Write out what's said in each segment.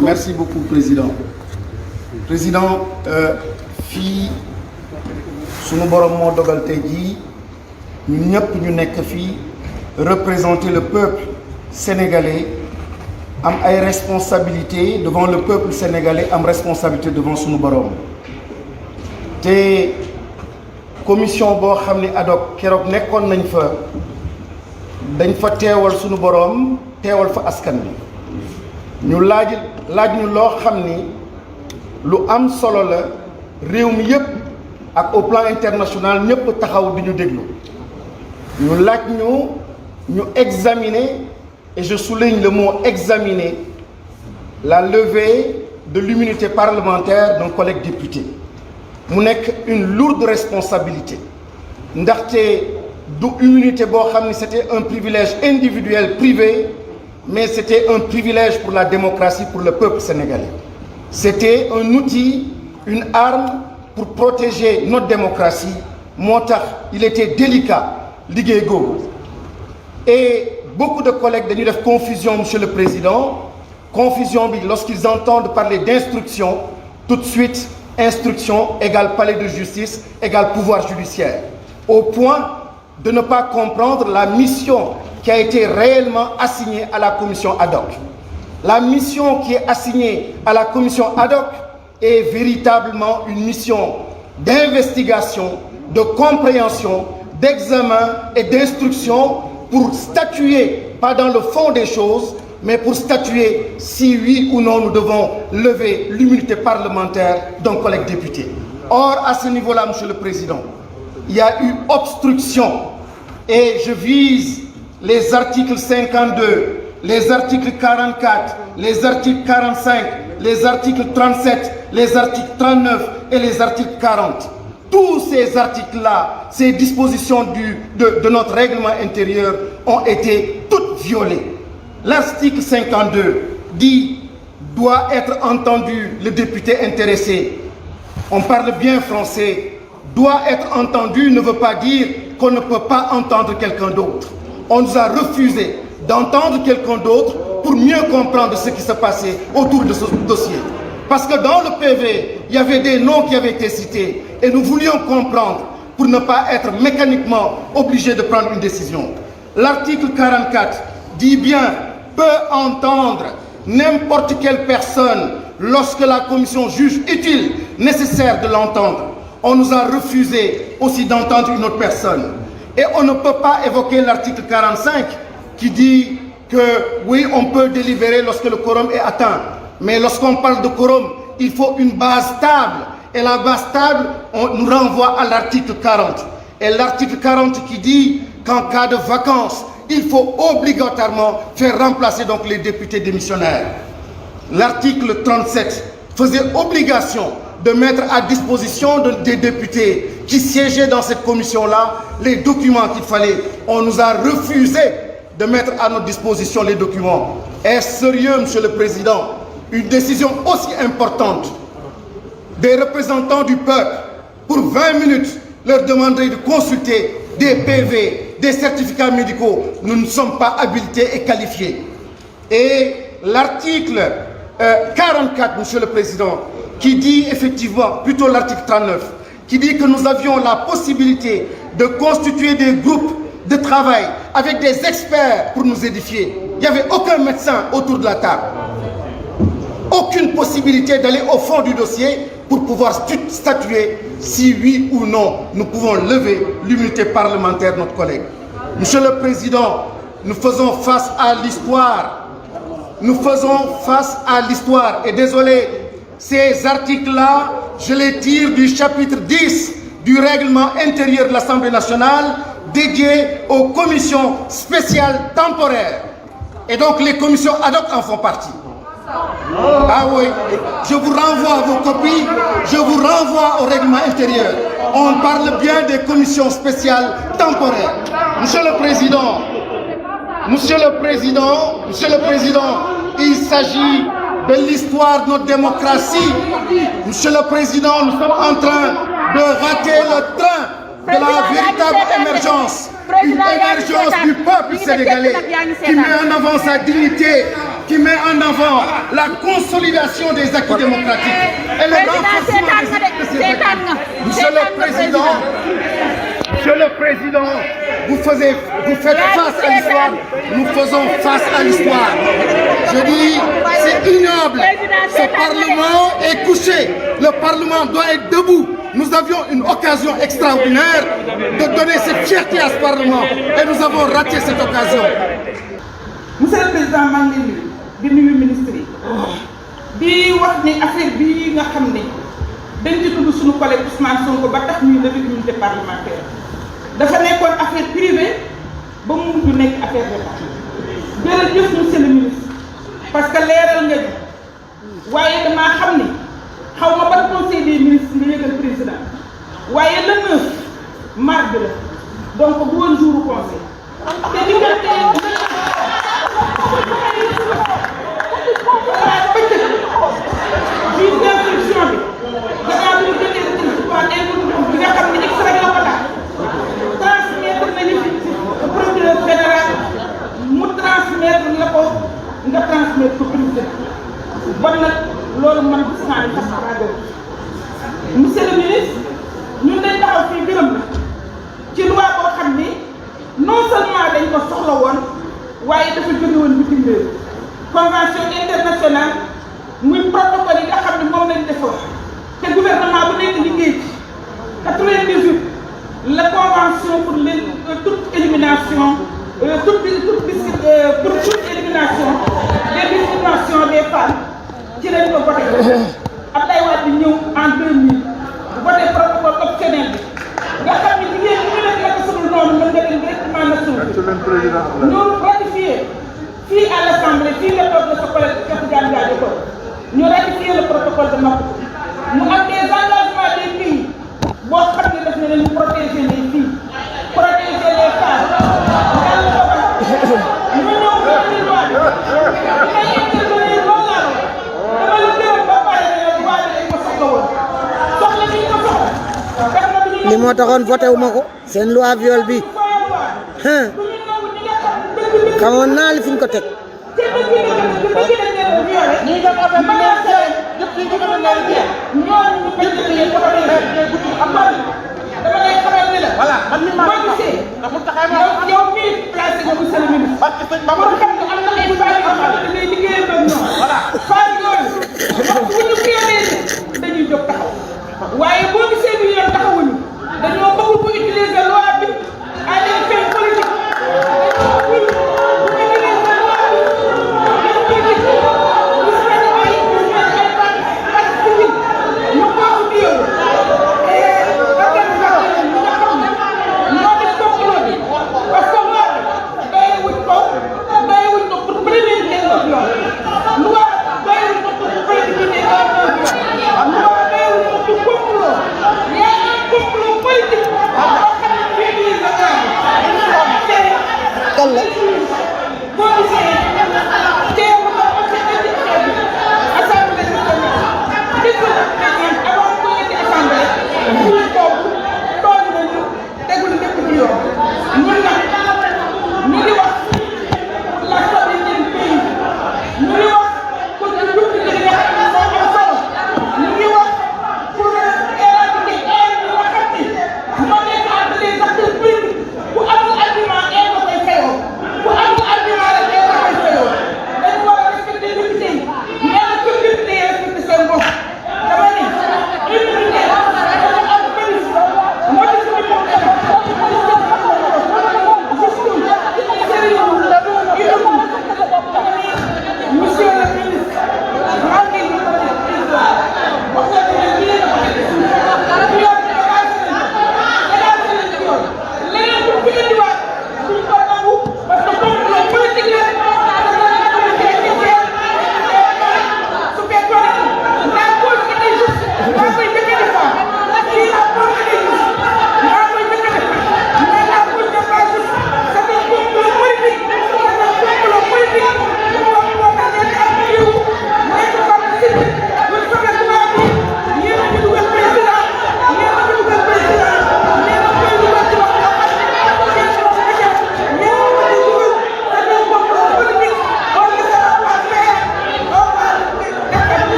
Merci beaucoup, Président. Président, fii sunu borom moo dogal tey jii ñun ñëpp ñu nekk fii représenter le peuple sénégalais am ay responsabilités devant le peuple sénégalais am responsabilité devant sunu borom te commission boo xam ni ad hoc keroog nekkoon nañ fa dañ fa teewal sunu borom teewal fa askan bi ñu laaj ñu loo xam ni lu am solo la réew mi yëpp ak au plan international ñëpp taxaw di ñu déglu ñu laaj ñu examiner et je souligne le mot examiner la levée de l'immunité parlementaire d'un collègue député mu nekk une lourde responsabilité ndaxte du immunité boo xam ni c'était un privilège individuel privé mais c'était un privilège pour la démocratie, pour le peuple sénégalais. C'était un outil, une arme pour protéger notre démocratie. Moo tax il était délicat liggéey googu et beaucoup de collègues dañuy def confusion, Monsieur le Président. Confusion bi lorsqu'ils entendent parler d'instruction, tout de suite instruction égale palais de justice égale pouvoir judiciaire, au point de ne pas comprendre la mission qui a été réellement assignée à la commission ad hoc. La mission qui est assignée à la commission ad hoc est véritablement une mission d'investigation, de compréhension, d'examen et d'instruction pour statuer, pas dans le fond des choses, mais pour statuer si oui ou non nous devons lever l'immunité parlementaire d'un collègue député. Or, à ce niveau-là, Monsieur le Président, il y a eu obstruction et je vise les articles 52, les articles 44, les articles 45, les articles 37, les articles 39 et les articles 40. Tous ces articles-là, ces dispositions de notre règlement intérieur ont été toutes violées. L'article 52 dit « doit être entendu le député intéressé ». On parle bien français. « Doit être entendu » ne veut pas dire qu'on ne peut pas entendre quelqu'un d'autre. On nous a refusé d'entendre quelqu'un d'autre pour mieux comprendre ce qui se passait autour de ce dossier. Parce que dans le PV, il y avait des noms qui avaient été cités et nous voulions comprendre pour ne pas être mécaniquement obligés de prendre une décision. L'article 44 dit bien « peut entendre n'importe quelle personne lorsque la commission juge utile, nécessaire de l'entendre ». On nous a refusé aussi d'entendre une autre personne. Et on ne peut pas évoquer l'article 45 qui dit que oui, on peut délibérer lorsque le quorum est atteint. Mais lorsqu'on parle de quorum, il faut une base stable. Et la base stable, on nous renvoie à l'article 40. Et l'article 40 qui dit qu'en cas de vacances, il faut obligatoirement faire remplacer donc les députés démissionnaires. L'article 37 faisait obligation de mettre à disposition des députés qui siégeaient dans cette commission-là les documents qu'il fallait. On nous a refusé de mettre à notre disposition les documents. Est-ce sérieux, Monsieur le Président, une décision aussi importante des représentants du peuple pour 20 minutes leur demander de consulter des PV, des certificats médicaux? Nous ne sommes pas habilités et qualifiés. Et l'article 44, Monsieur le Président, qui dit effectivement, plutôt l'article 39, qui dit que nous avions la possibilité de constituer des groupes de travail avec des experts pour nous édifier. Il n'y avait aucun médecin autour de la table. Aucune possibilité d'aller au fond du dossier pour pouvoir statuer si oui ou non nous pouvons lever l'immunité parlementaire de notre collègue. Monsieur le Président, nous faisons face à l'histoire. Nous faisons face à l'histoire. Et désolé, ces articles-là, je les tire du chapitre 10 du règlement intérieur de l'Assemblée nationale dédié aux commissions spéciales temporaires. Et donc les commissions ad hoc en font partie. Ah oui, je vous renvoie à vos copies, je vous renvoie au règlement intérieur. On parle bien des commissions spéciales temporaires. Monsieur le Président, il s'agit de l'histoire de notre démocratie. Monsieur le Président, nous sommes en train de rater le train de la véritable émergence. Une émergence du peuple sénégalais qui met en avant sa dignité, qui met en avant la consolidation des acquis démocratiques et le renforcement des acquis. Monsieur le Président, vous faites face à l'histoire, nous faisons face à l'histoire. Je dis, c'est ignoble. Ce Parlement est couché. Le Parlement doit être debout. Nous avions une occasion extraordinaire de donner cette fierté à ce Parlement et nous avons raté cette occasion. Monsieur le Président, maa ngi di nuyu ministre yi di wax ni affaire bii nga xam ne dañ ci tudd suñu collègue Ousmane Sonko ba tax ñuy lever immunité parlementaire dafa nekkoon affaire privée ba mu mujj nekk affaire d'État. jërëjëf monsieur le ministre parce que leeral nga ñu waaye damaa xam ni xaw ma ban conseil des ministres nga yëgal président waaye le 9 mardi la donc bu woon jour conseil te diggante juge d'instruction bi gannaaw bi ñu jotee bi nga xam ne extrait la ko daal transmettre nañu procureur général mu transmettre la ko nga transmettre ko président bon nag loolu man gis naa ne sax rajo monsieur le ministre ñun dañ taxaw fii gërëm la ci loi boo xam ni non seulement dañ ko soxla woon waaye dafa jóge woon bitim réew convention internationale muy protocole yi nga xam ne moom lañ defoon te gouvernement bu nekk liggéey ci 98 la convention pour toute élimination pour toute élimination des discriminations des femmes ci lañ ko voté Abdoulaye Wade ñëw en 2000 voté protocole optionnel bi nga xam ne jigéen ñi ñu leen nekk suñu noonu mën nga leen directement na suuf ñu ratifié fii à l'Assemblée fii la toog la sa collègue Cheikh Tidiane Gadio ko ñu ratifié le protocole de Maputo mu am des engagements des pays boo xam ne daf ne leen protéger les filles protéger les femmes yàlla dogal ñu ñëw ci loi bi may intervenir loolu laa dama la gërëm ba pare ne la loi bi dañ ko soxla woon soxla bi ñu ko soxla li moo taxoon voté wu ma ko seen loi viol bi xamoon naa li fi ñu ko teg. voilà man mii maa ngi gisee yow mii placé nga monsieur le ministre. parce que sëñ Bamba xam nga am na ay femmes yoo xam ne dañuy liggéeyal ak ñoom. voilà femmes yooyu bu ñu violé dañuy jóg taxaw waaye boo gisee bi yoon taxawuñu dañoo bëgg ko utiliser loi bi à des fins politiques dañoo bëgg ko utiliser loi bi dañ koy gis gis nañu ay partie civile ñu bokk di yow parce que loolu doyewuñ ko pour prévenir les violence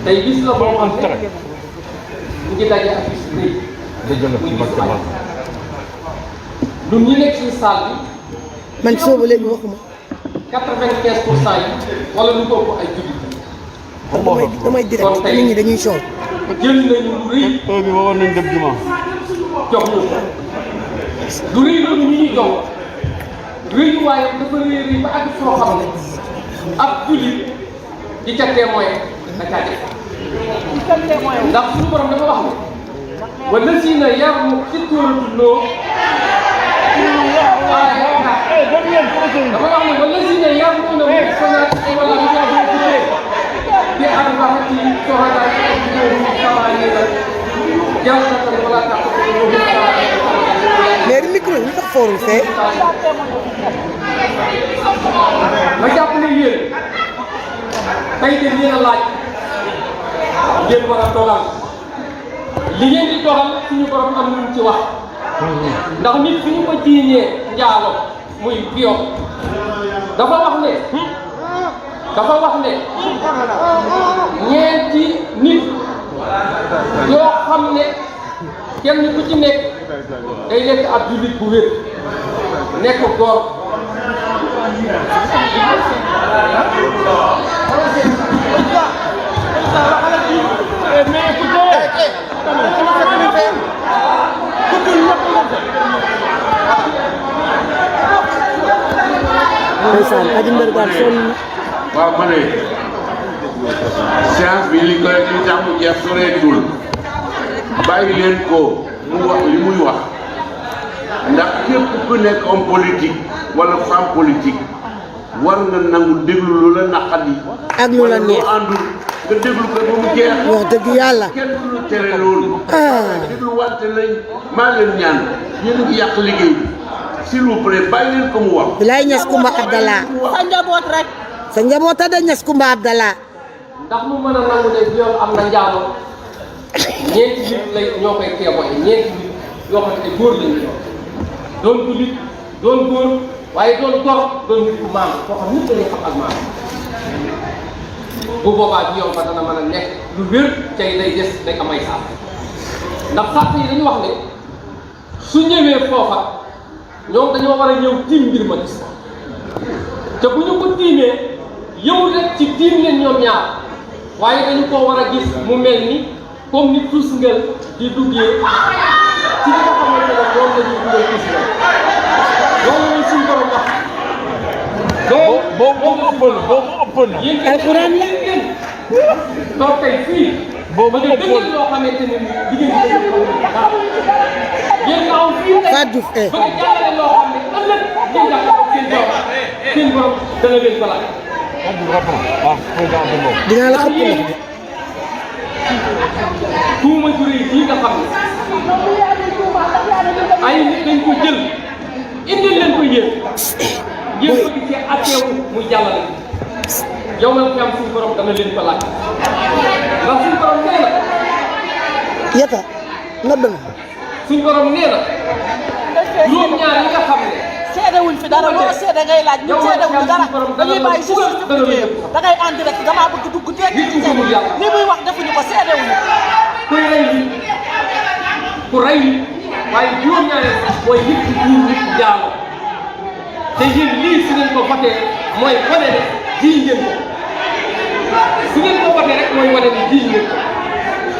tey bis la boo xam ne ñu ngi daje ak bis bu rëy muy bis Magal ñun ñi nekk ci salle bi man soobu léegi waxuma 95% yi wala lu ko ëpp ay jullit damay direct nit ñi dañuy soow jël nañu lu rëy bi waroon nañ dem juma jox ñu lu rëy loolu ñu ñuy jox rëy waaye dafa rëy rëy ba àgg foo xam ne ab jullit di ca témoin da caa def ndax suñu borom dafa wax ne wallazina yarmuqitulloo dafa wax ne wallazina yarmuna muhsanaati wala muhsanaati bi arba'ati shuhadaa samaaniina jaldatan wala ta'khudhuhum mais micro yi tax foorul fee ma jàpp ne yéen tey de yéen a laaj ngeen war a dogal li ngeen di dogal suñu borom am lu ci wax ndax nit fi ñu ko jiiñee njaalo muy viol dafa wax ne ñeenti nit yoo xam ne kenn ku ci nekk day nekk ab jullit bu wér nekk góor ndeysaan aji mbergaan sonn waaw ma ne séance bi li tax mu jeex soreetul bàyyi leen ko mu wax li muy wax ndax képp ku nekk homme politique wala femme politique war nga nangu déglu lu la naqari ak lu la neex àndul nga déglu ko ba mu jeex wax dëgg yàlla kenn du lu tere loolu déglu wante lañ maa leen ñaan yéen a ngi yàq liggéey bi s'il vous plaît bàyyi leen ko mu wax bilaay Niass Koumba Abdallah sa njaboot rek. sa njaboot a de Niass Koumba Abdallah ndax mu mën a nangu ne viol am na njaalo ñeenti nit lay ñoo koy témoin ñeenti nit yoo xam ne góor lañu doon jullit doon góor waaye doon gor doon nit ku maam koo xam nit dañuy xam ak maam bu boobaa viol ba dana mën a nekk lu wér tey day des day amay saaf ndax saaf yi dañu wax ne su ñëwee foofa ñoom dañoo war a ñëw tiim mbir ma gis te bu ñu ko tiimee yow rek ci tiim leen ñoom ñaar waaye dañu koo war a gis mu mel ni comme ni tusngal di duggee ci li nga xamante ne moom la ñuy dugal tusngal loolu la suñu borom wax. boobu ëppoon na alxuraan la donc tey fii. boobu ba nga dëggal loo xamante ne nii jigéen ñi dañu ko waaw yéen nga am fii tey Fatou Diouf ba nga jàllale loo xam ne ëllëg ngeen jàppale seen borom dana leen ko laaj. dinaa la xëpp ndox tuuma ju rëy yi nga xam ne ay nit dañ ko jël indil leen ko yéen ngeen ko gisee atteewu muy jàllale yow man fi am suñu borom dana leen ko laaj ndax suñu borom nee na yeta nodd na suñu borom nee na juróom-ñaar yi nga xam ne seedewuñ fi dara loo seede ngay laaj ñu seedewuñ dara dañuy bàyyi si suuf si liggéeyam da ngay ànd rek damaa bëgg dugg dégg ci seen li muy wax defuñu ko seedewuñu kuy rey nit ku rey nit waaye juróom-ñaareel mooy nit ku tuur nit ku jaaloo te yéen lii su ngeen ko voté mooy wane ne jiiñ ngeen ko su ngeen ko voté rek mooy wane ne jiiñ ngeen ko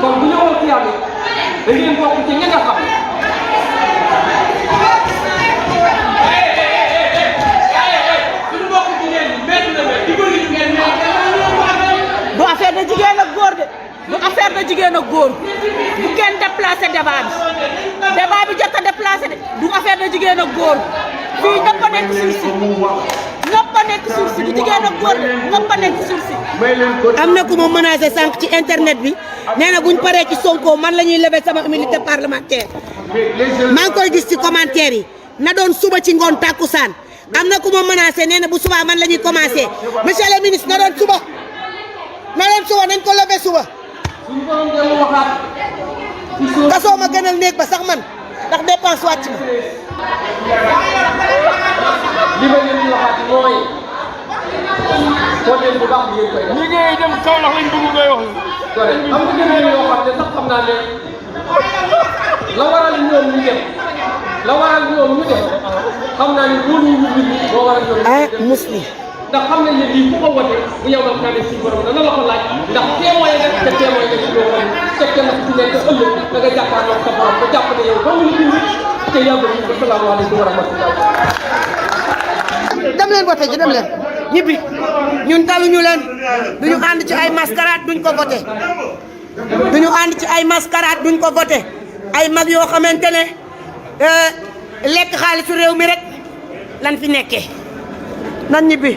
kon bu ñëwoon ci yàlla da ngeen bokk ci ña nga xam du affaire de jigéen ak góor de du affaire de jigéen ak góor bu kenn déplacé débat bi jot a déplacé de du affaire de jigéen ak góor fii ñëpp a nekk suuf si ñëpp a nekk suuf si du jigéen ak góor de ñëpp a nekk suuf si. am na ku ma menacé sànq ci internet bi nee na buñ paree ci Sonko man la ñuy lever sama immunité parlementaire maa ngi koy gis ci commentaire yi na doon suba ci ngoon tàkkusaan am na ku ma menacé nee na bu subaa man la ñuy commencé monsieur le ministre na doon suba nañ ko lever suba suñu borom dellu waxaat kasoo ma gënal néeg ba sax man ndax dépense wàcc ma li ma leen di waxaat mooy xool leen bu baax ngeen koy def liggéey dem Kaolack lañ bëgg ngay wax. gore am na yeneen yoo xam ne sax xam naa ne la waral ñoom ñu dem la waral ñoom ñu dem xam naa ne loolu ñu nit ñi moo waral ñoom ah musli ndax xam nañ ne lii ku ko wote bu yow dam kaa ne si borom dana la ko laaj ndax témoin nga te témoin nga ci loo xam fekke na ci nekk ëllëg da nga jàkkaarloo sa borom ba jàpp ne yow dong la bind te yàgg ñu asalaamaaleykum wa rahmatulah. dem leen voté ji dem leen ñibbi ñun taluñu leen duñu ànd ci ay mascarade duñ ko voté duñu ànd ci ay mascarade duñ ko voté ay mag yoo xamante ne lekk xaalisu réew mi rek lan fi nekkee nan ñibbi